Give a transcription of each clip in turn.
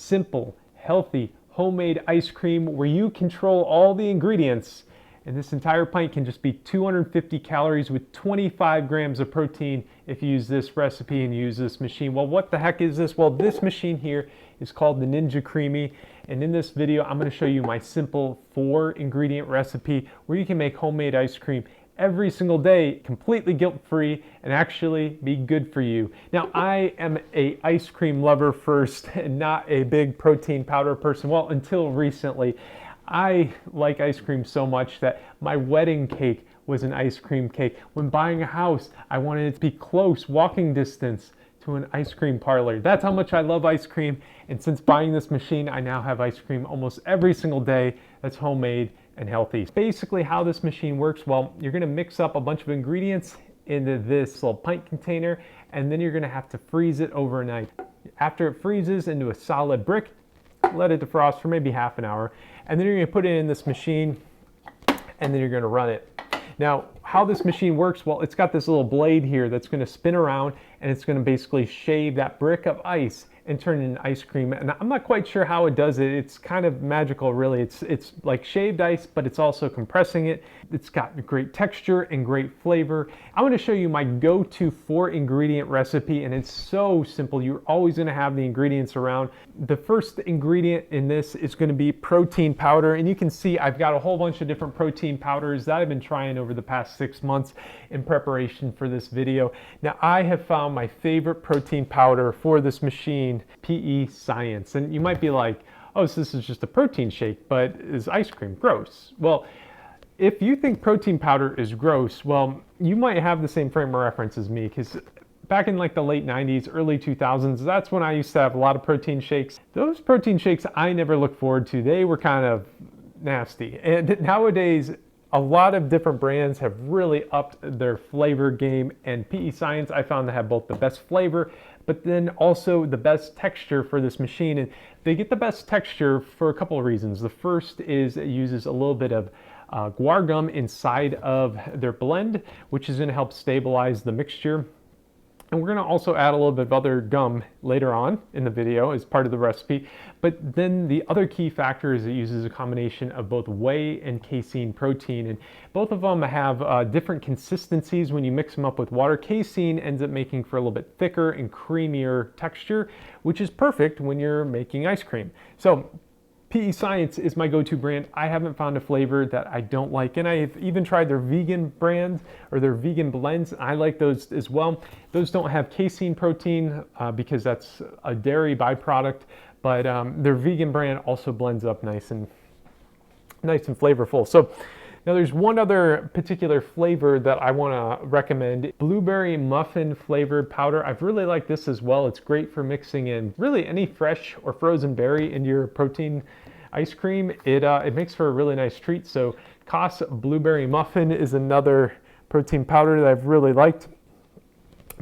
simple, healthy, homemade ice cream where you control all the ingredients. And this entire pint can just be 250 calories with 25 grams of protein if you use this recipe and use this machine. Well, what the heck is this? Well, this machine here is called the Ninja Creami. And in this video, I'm going to show you my simple 4-ingredient recipe where you can make homemade ice cream every single day, completely guilt-free, and actually be good for you. Now, I am an ice cream lover first and not a big protein powder person. Well, until recently. I like ice cream so much that my wedding cake was an ice cream cake. When buying a house, I wanted it to be close, walking distance to an ice cream parlor. That's how much I love ice cream. And since buying this machine, I now have ice cream almost every single day that's homemade and healthy. Basically how this machine works, well, you're gonna mix up a bunch of ingredients into this little pint container, and then you're gonna have to freeze it overnight. After it freezes into a solid brick, let it defrost for maybe half an hour, and then you're going to put it in this machine, and then you're going to run it. Now, how this machine works, well, it's got this little blade here that's going to spin around, and it's going to basically shave that brick of ice and turn it into ice cream. And I'm not quite sure how it does it. It's kind of magical, really. It's like shaved ice, but it's also compressing it. It's got great texture and great flavor. I'm going to show you my go-to 4-ingredient recipe, and it's so simple. You're always going to have the ingredients around. The first ingredient in this is going to be protein powder, and you can see I've got a whole bunch of different protein powders that I've been trying over the past 6 months in preparation for this video. Now, I have found my favorite protein powder for this machine, PE Science. And you might be like, oh, so this is just a protein shake, but is ice cream gross? Well, if you think protein powder is gross, well, you might have the same frame of reference as me, because back in like the late 90s, early 2000s, that's when I used to have a lot of protein shakes. Those protein shakes I never looked forward to. They were kind of nasty. And nowadays, a lot of different brands have really upped their flavor game, and PE Science I found to have both the best flavor, but then also the best texture for this machine. And they get the best texture for a couple of reasons. The first is it uses a little bit of guar gum inside of their blend, which is going to help stabilize the mixture. And we're going to also add a little bit of other gum later on in the video as part of the recipe. But then the other key factor is it uses a combination of both whey and casein protein. And both of them have different consistencies when you mix them up with water. Casein ends up making for a little bit thicker and creamier texture, which is perfect when you're making ice cream. So PE Science is my go-to brand. I haven't found a flavor that I don't like, and I've even tried their vegan brand or their vegan blends. I like those as well. Those don't have casein protein because that's a dairy byproduct, but their vegan brand also blends up nice and flavorful. So now there's one other particular flavor that I want to recommend, blueberry muffin flavored powder. I've really liked this as well. It's great for mixing in really any fresh or frozen berry into your protein ice cream. It makes for a really nice treat. So Koss blueberry muffin is another protein powder that I've really liked.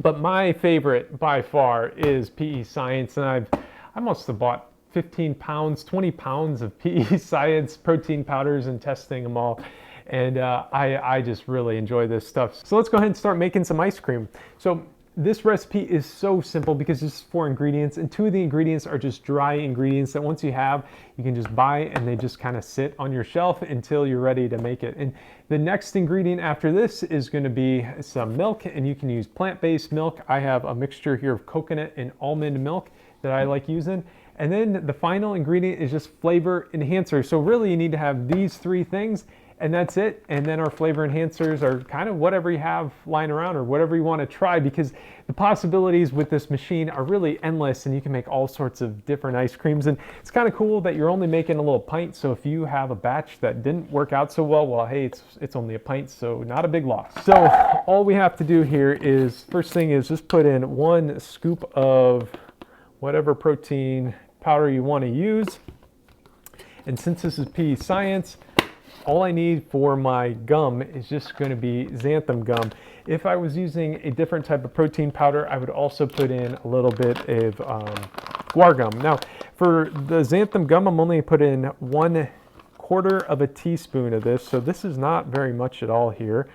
But my favorite by far is PE Science, and I must have bought 15 pounds, 20 pounds of PE Science protein powders and testing them all. And I just really enjoy this stuff. So let's go ahead and start making some ice cream. So this recipe is so simple because it's 4 ingredients, and 2 of the ingredients are just dry ingredients that once you have, you can just buy, and they just kind of sit on your shelf until you're ready to make it. And the next ingredient after this is going to be some milk, and you can use plant-based milk. I have a mixture here of coconut and almond milk that I like using. And then the final ingredient is just flavor enhancer. So really you need to have these 3 things, and that's it. And then our flavor enhancers are kind of whatever you have lying around or whatever you want to try, because the possibilities with this machine are really endless, and you can make all sorts of different ice creams. And it's kind of cool that you're only making a little pint. So if you have a batch that didn't work out so well, hey, it's only a pint, so not a big loss. So all we have to do here is, first thing is just put in 1 scoop of whatever protein powder you want to use. And since this is PE Science, all I need for my gum is just going to be xanthan gum. If I was using a different type of protein powder, I would also put in a little bit of guar gum. Now, for the xanthan gum, I'm only put in 1/4 teaspoon of this, so this is not very much at all here.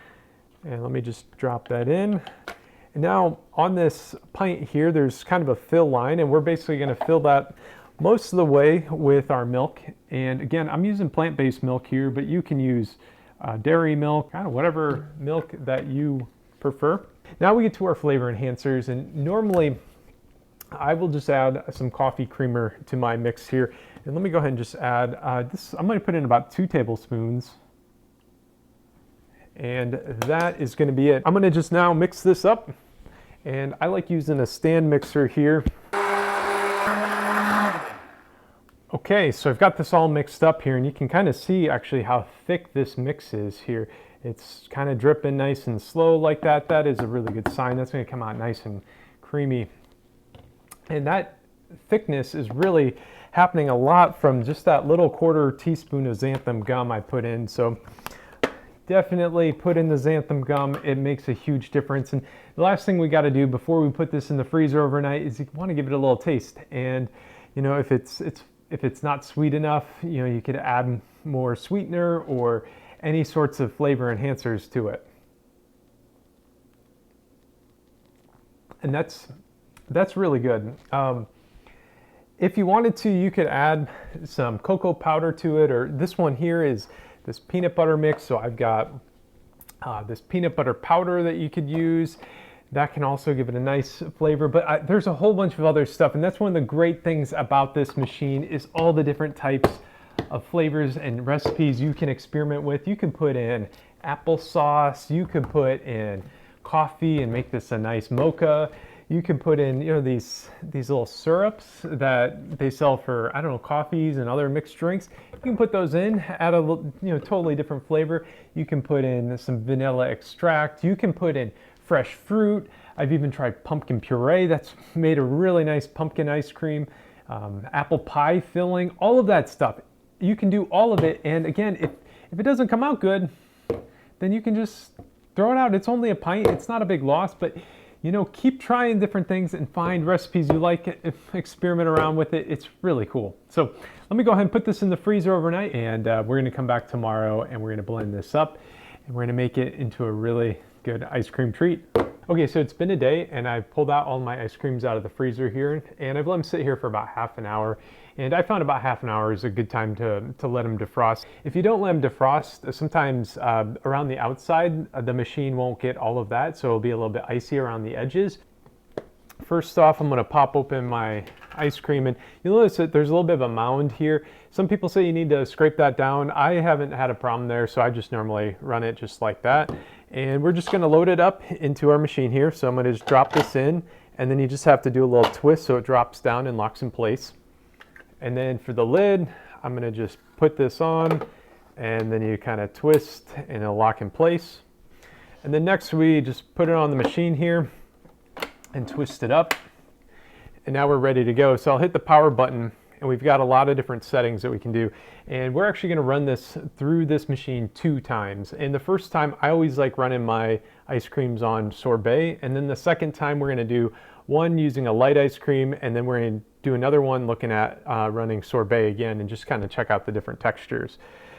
And let me just drop that in. And now on this pint here, there's kind of a fill line, and we're basically going to fill that most of the way with our milk. And again, I'm using plant-based milk here, but you can use dairy milk, kind of whatever milk that you prefer. Now we get to our flavor enhancers, and normally I will just add some coffee creamer to my mix here. And let me go ahead and just add this. I'm going to put in about 2 tablespoons. And that is going to be it. I'm going to just now mix this up. And I like using a stand mixer here. Okay, so I've got this all mixed up here, and you can kind of see actually how thick this mix is here. It's kind of dripping nice and slow like that. That is a really good sign. That's going to come out nice and creamy. And that thickness is really happening a lot from just that little 1/4 teaspoon of xanthan gum I put in. So definitely put in the xanthan gum. It makes a huge difference. And the last thing we got to do before we put this in the freezer overnight is you want to give it a little taste. And you know, if it's not sweet enough, you know, you could add more sweetener or any sorts of flavor enhancers to it. And that's really good. If you wanted to, you could add some cocoa powder to it, or this one here is this peanut butter mix. So I've got this peanut butter powder that you could use. That can also give it a nice flavor, but there's a whole bunch of other stuff, and that's one of the great things about this machine is all the different types of flavors and recipes you can experiment with. You can put in applesauce, you can put in coffee and make this a nice mocha. You can put in, you know, these little syrups that they sell for, I don't know, coffees and other mixed drinks. You can put those in, add a totally different flavor. You can put in some vanilla extract. You can put in fresh fruit. I've even tried pumpkin puree. That's made a really nice pumpkin ice cream, apple pie filling, all of that stuff. You can do all of it. And again, if it doesn't come out good, then you can just throw it out. It's only a pint. It's not a big loss, but you know, keep trying different things and find recipes you like, experiment around with it. It's really cool. So let me go ahead and put this in the freezer overnight, and we're gonna come back tomorrow and we're gonna blend this up and we're gonna make it into a really good ice cream treat. Okay, so it's been a day and I've pulled out all my ice creams out of the freezer here, and I've let them sit here for about half an hour. And I found about half an hour is a good time to let them defrost. If you don't let them defrost, sometimes around the outside, the machine won't get all of that, so it'll be a little bit icy around the edges. First off, I'm gonna pop open my ice cream, and you'll notice that there's a little bit of a mound here. Some people say you need to scrape that down. I haven't had a problem there, so I just normally run it just like that. And we're just gonna load it up into our machine here. So I'm gonna just drop this in, and then you just have to do a little twist so it drops down and locks in place. And then for the lid, I'm gonna just put this on, and then you kind of twist and it'll lock in place. And then next we just put it on the machine here and twist it up. And now we're ready to go. So I'll hit the power button, and we've got a lot of different settings that we can do. And we're actually gonna run this through this machine 2 times. And the first time, I always like running my ice creams on sorbet. And then the second time we're gonna do one using a light ice cream, and then we're gonna do another one looking at running sorbet again and just kind of check out the different textures.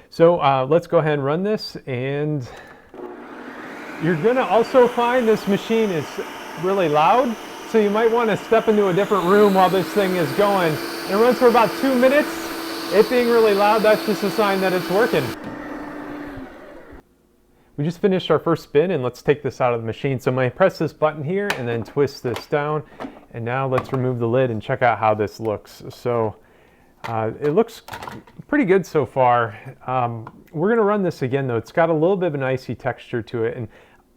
So let's go ahead and run this. And you're gonna also find this machine is really loud. So you might want to step into a different room while this thing is going. It runs for about 2 minutes. It being really loud, that's just a sign that it's working. We just finished our first spin, and let's take this out of the machine. So I'm going to press this button here and then twist this down. And now let's remove the lid and check out how this looks. So it looks pretty good so far. We're going to run this again though. It's got a little bit of an icy texture to it. And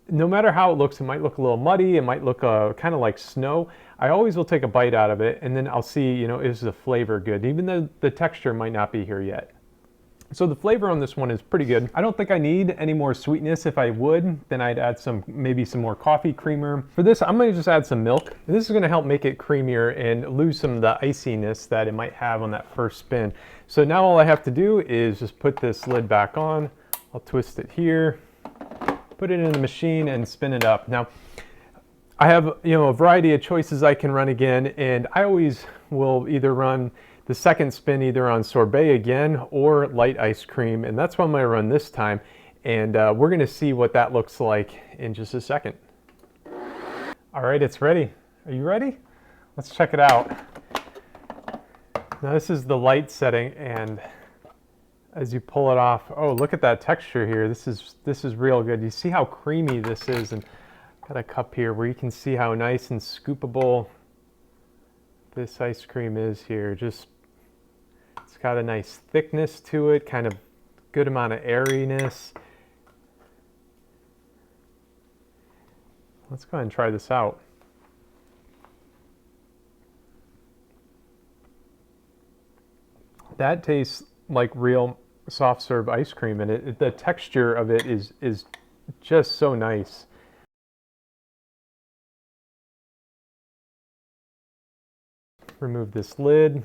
no matter how it looks, it might look a little muddy, it might look kind of like snow. I always will take a bite out of it, and then I'll see, you know, is the flavor good, even though the texture might not be here yet. So the flavor on this one is pretty good. I don't think I need any more sweetness. If I would, then I'd add maybe some more coffee creamer. For this, I'm gonna just add some milk. And this is gonna help make it creamier and lose some of the iciness that it might have on that first spin. So now all I have to do is just put this lid back on. I'll twist it here, put it in the machine and spin it up. Now, I have, you know, a variety of choices I can run again, and I always will either run the second spin either on sorbet again or light ice cream, and that's what I'm going to run this time. And we're going to see what that looks like in just a second. All right, it's ready. Are you ready? Let's check it out. Now this is the light setting, and as you pull it off, oh, look at that texture here. This is real good. You see how creamy this is, and got a cup here where you can see how nice and scoopable this ice cream is here. Just, it's got a nice thickness to it, kind of good amount of airiness. Let's go ahead and try this out. That tastes like real soft serve ice cream, and the texture of it is just so nice. Remove this lid.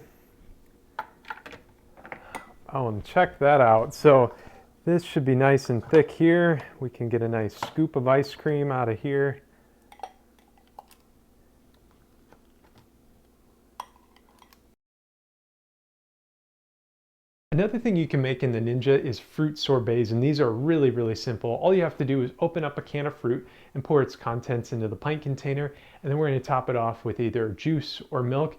Oh, and check that out. So this should be nice and thick here. We can get a nice scoop of ice cream out of here. Another thing you can make in the Ninja is fruit sorbets, and these are really, really simple. All you have to do is open up a can of fruit and pour its contents into the pint container, and then we're going to top it off with either juice or milk,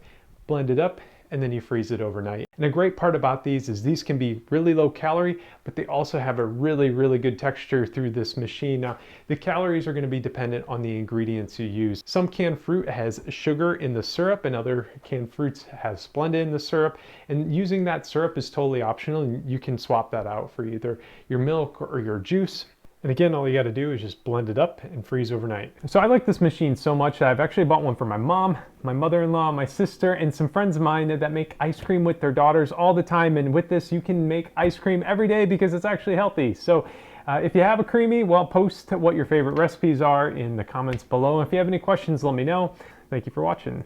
blend it up, and then you freeze it overnight. And a great part about these is these can be really low calorie, but they also have a really, really good texture through this machine. Now, the calories are going to be dependent on the ingredients you use. Some canned fruit has sugar in the syrup, and other canned fruits have Splenda in the syrup. And using that syrup is totally optional, and you can swap that out for either your milk or your juice. And again, all you got to do is just blend it up and freeze overnight. So I like this machine so much that I've actually bought one for my mom, my mother-in-law, my sister, and some friends of mine that make ice cream with their daughters all the time. And with this, you can make ice cream every day because it's actually healthy. So if you have a Creami, well, post what your favorite recipes are in the comments below. If you have any questions, let me know. Thank you for watching.